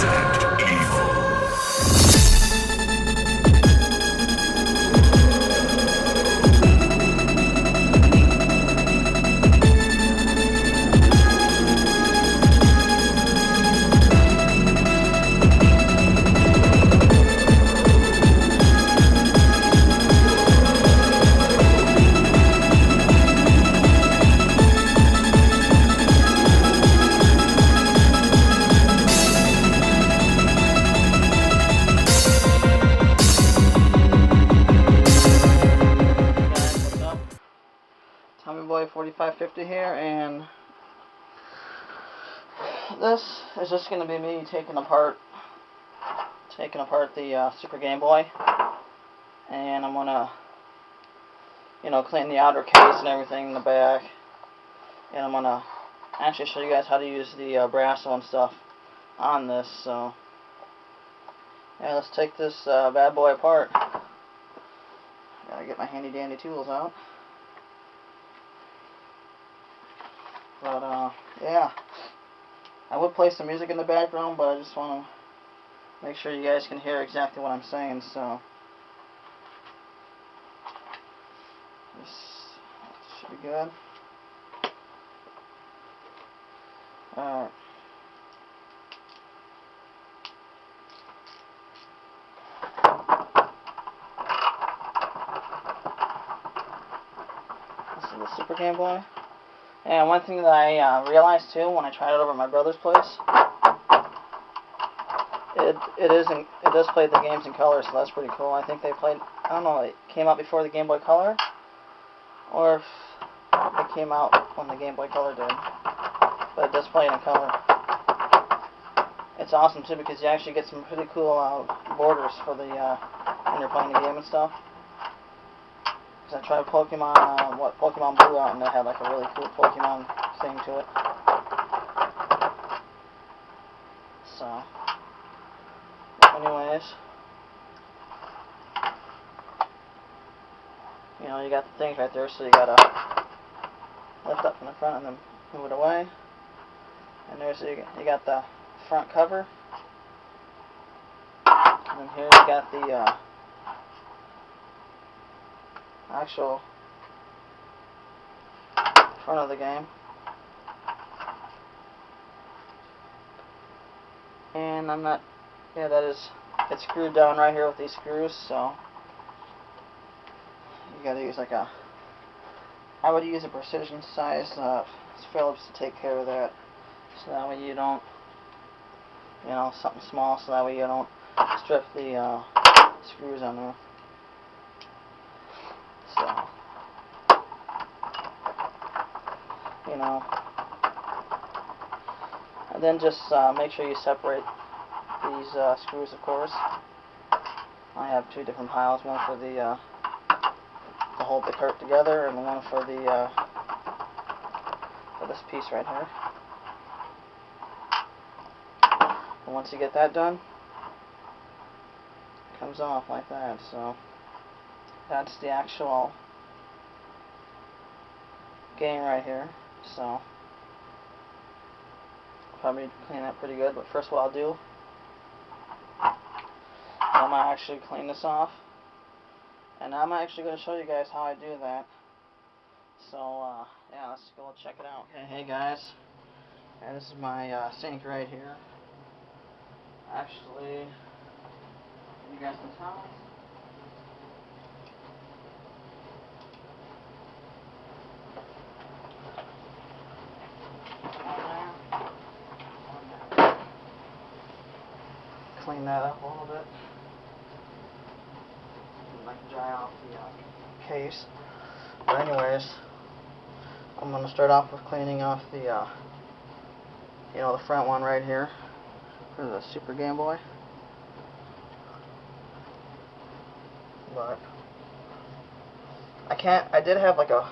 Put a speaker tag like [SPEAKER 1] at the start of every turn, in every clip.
[SPEAKER 1] Resident Evil.
[SPEAKER 2] Boy 4550 here, and this is just going to be me taking apart the Super Game Boy, and I'm gonna, clean the outer case and everything in the back, and I'm gonna actually show you guys how to use the brasso and stuff on this. So yeah, let's take this bad boy apart. Gotta get my handy dandy tools out. But, yeah, I would play some music in the background, but I just want to make sure you guys can hear exactly what I'm saying, so this should be good. Alright. This is the Super Game Boy. And one thing that I realized too when I tried it over at my brother's place, it does play the games in color, so that's pretty cool. I think they played, I don't know, it came out before the Game Boy Color, or if it came out when the Game Boy Color did, but it does play it in color. It's awesome too because you actually get some pretty cool borders for the when you're playing the game and stuff. I tried Pokemon Blue out, and it had like a really cool Pokemon thing to it. So, anyways, you got the things right there, so you gotta lift up from the front and then move it away. And there's you got the front cover, and then here you got the actual front of the game, and it's screwed down right here with these screws, so you gotta use I would use a precision size Phillips to take care of that, so that way you don't, something small, so that way you don't strip the screws on there. So, and then just make sure you separate these screws, of course. I have two different piles, one for to hold the cart together, and one for this piece right here. And once you get that done, it comes off like that. So that's the actual game right here. So probably clean that pretty good, but first what I'll do, I'm going to actually clean this off, and I'm actually going to show you guys how I do that. So yeah, let's go check it out. Okay, hey guys, and this is my sink right here. Actually, you guys can tell. Clean that up a little bit. Dry off the case. But anyways, I'm going to start off with cleaning off the the front one right here for the Super Game Boy. But I did have like a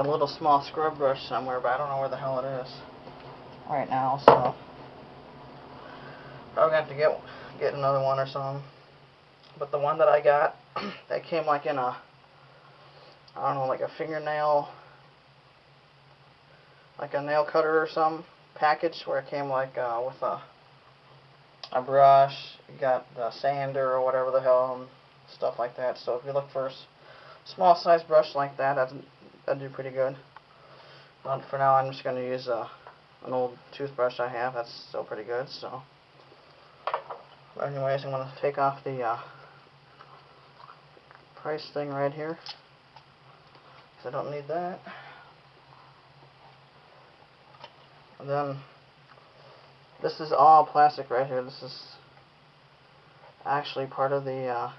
[SPEAKER 2] little small scrub brush somewhere, but I don't know where the hell it is right now, so probably have to get another one or something. But the one that I got, that came like in a, I don't know, like a fingernail, like a nail cutter or something package where it came like with a brush, you got the sander or whatever the hell, and stuff like that. So if you look for a small size brush like that, that'd do pretty good. But for now, I'm just going to use an old toothbrush I have. That's still pretty good. So, but anyways, I'm going to take off the price thing right here, because I don't need that. And then this is all plastic right here. This is actually part of the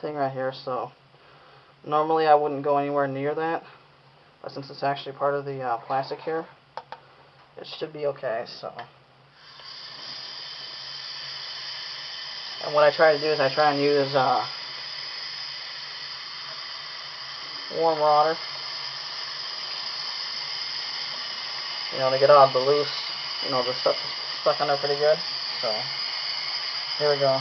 [SPEAKER 2] thing right here. So normally I wouldn't go anywhere near that, but since it's actually part of the plastic here, it should be okay. So, and what I try to do is I try and use warm water, to get all the loose, the stuff stuck on there pretty good. So here we go.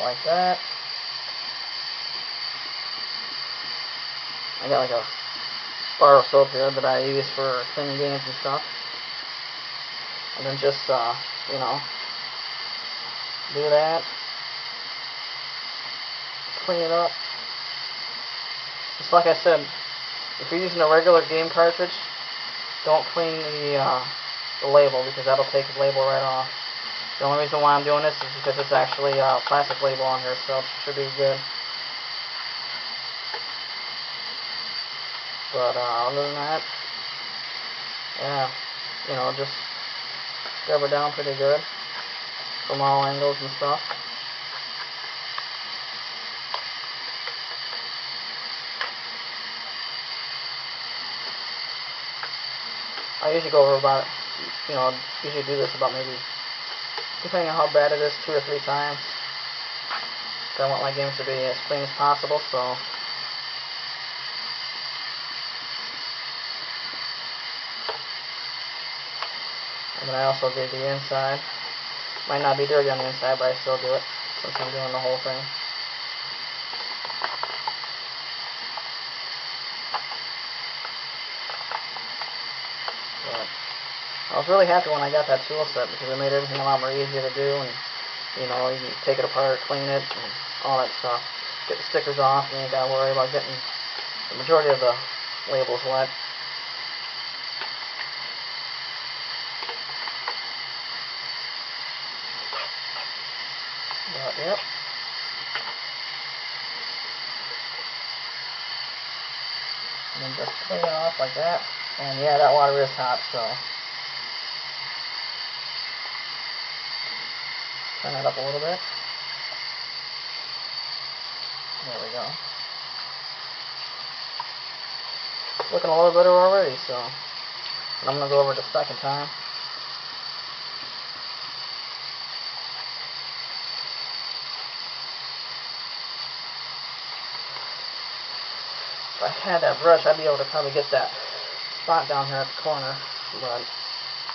[SPEAKER 2] Like that. I got like a bar of soap here that I use for cleaning games and stuff. And then just, do that. Clean it up. Just like I said, if you're using a regular game cartridge, don't clean the label, because that'll take the label right off. The only reason why I'm doing this is because it's actually a plastic label on here, so it should be good. But other than that, yeah, just scrub it down pretty good from all angles and stuff. I usually go over about, usually do this about maybe, depending on how bad it is, 2 or 3 times. I want my games to be as clean as possible, so. And then I also did the inside. Might not be dirty on the inside, but I still do it since I'm doing the whole thing. But I was really happy when I got that tool set, because it made everything a lot more easier to do, and you can take it apart, clean it, and all that stuff. Get the stickers off, and you ain't gotta worry about getting the majority of the labels wet. But, yep. And then just clean it off like that. And yeah, that water is hot, so turn it up a little bit. There we go. It's looking a little better already, so I'm going to go over it the second time. If I had that brush, I'd be able to probably get that spot down here at the corner, but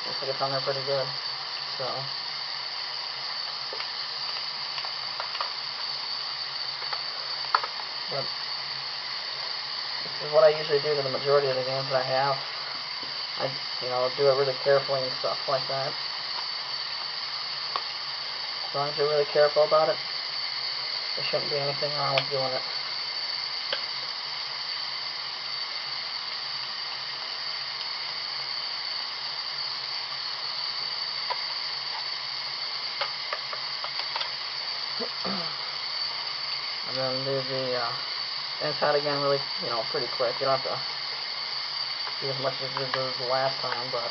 [SPEAKER 2] looks like it's on there pretty good. So, but this is what I usually do to the majority of the games that I have. I, do it really carefully and stuff like that. As long as you're really careful about it, there shouldn't be anything wrong with doing it. And then do the inside again really, pretty quick. You don't have to do as much as you did the last time, but,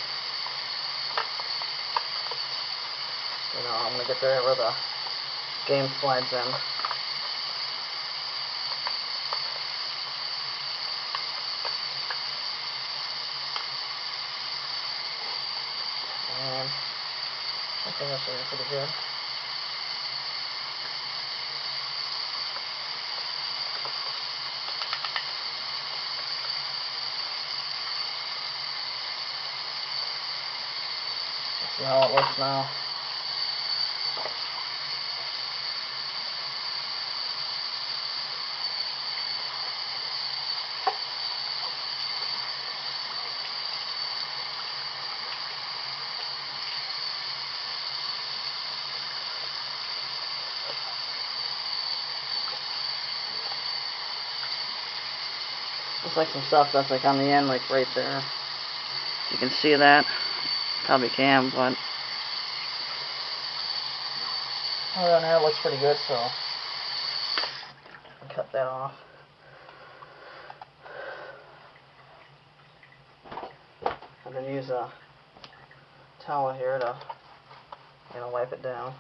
[SPEAKER 2] I'm going to get there where the game slides in. And I think that's really pretty good. See how it looks now. like some stuff that's like on the end, like right there. You can see that. Probably can, but other than that, it looks pretty good, so I'll cut that off. I'm going to use a towel here to wipe it down.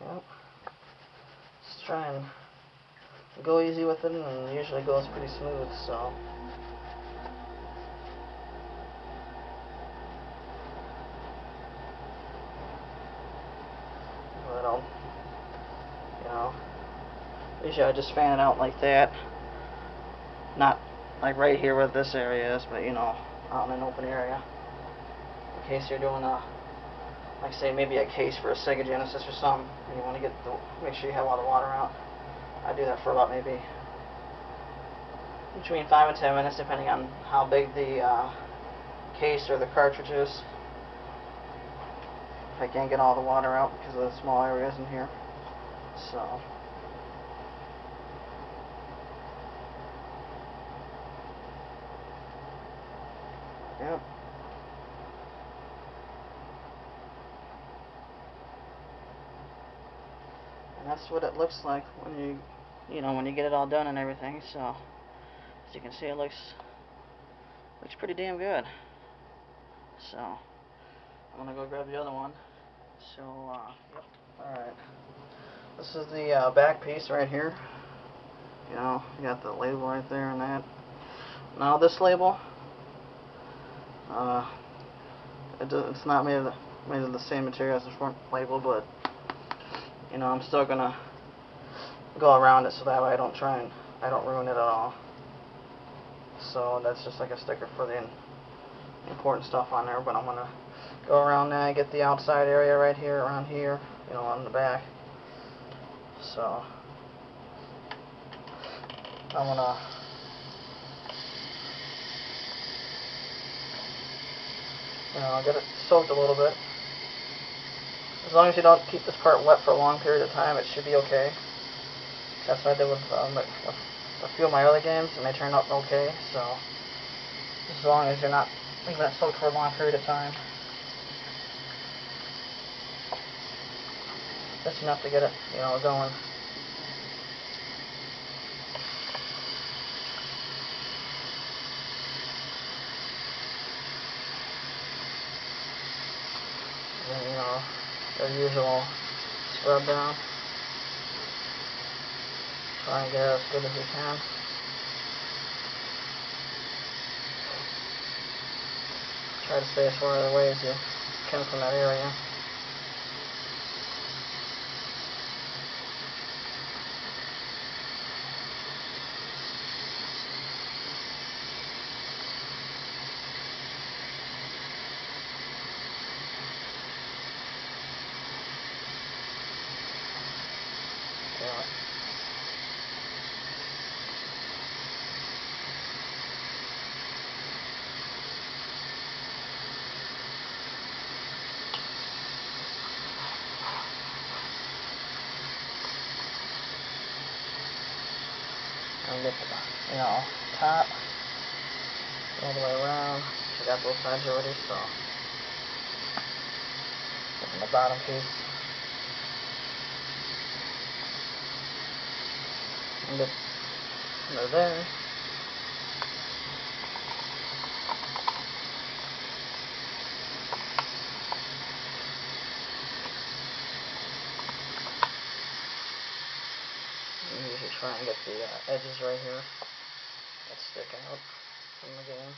[SPEAKER 2] Yep. Just try and go easy with it, and it usually goes pretty smooth, so. But I'll, usually I just fan it out like that. Not like right here where this area is, but out in an open area. In case you're doing like say maybe a case for a Sega Genesis or something, and you want to make sure you have all the water out. I do that for about maybe between 5 and 10 minutes, depending on how big the case or the cartridge is. If I can't get all the water out because of the small areas in here. So. Yep. And that's what it looks like when you get it all done and everything. So, as you can see, it looks pretty damn good. So, I'm gonna go grab the other one. So, yep. All right. This is the back piece right here. You got the label right there and that. Now this label. It's not made of the same material as the front label, but I'm still gonna go around it so that way I don't ruin it at all. So that's just like a sticker for the important stuff on there. But I'm gonna go around that, get the outside area right here, around here, on the back. So I'm gonna get it soaked a little bit. As long as you don't keep this part wet for a long period of time, it should be okay. That's what I did with a few of my other games, and they turned out okay. So, as long as you're not leaving it soaked for a long period of time, just enough to get it, going. And the usual scrub down. Try and get it as good as you can. Try to stay as far away as you can from that area. Yeah. And get the, top all the way around. I got both sides already, so getting the bottom piece. And get under there. Usually try and get the edges right here that stick out from the game.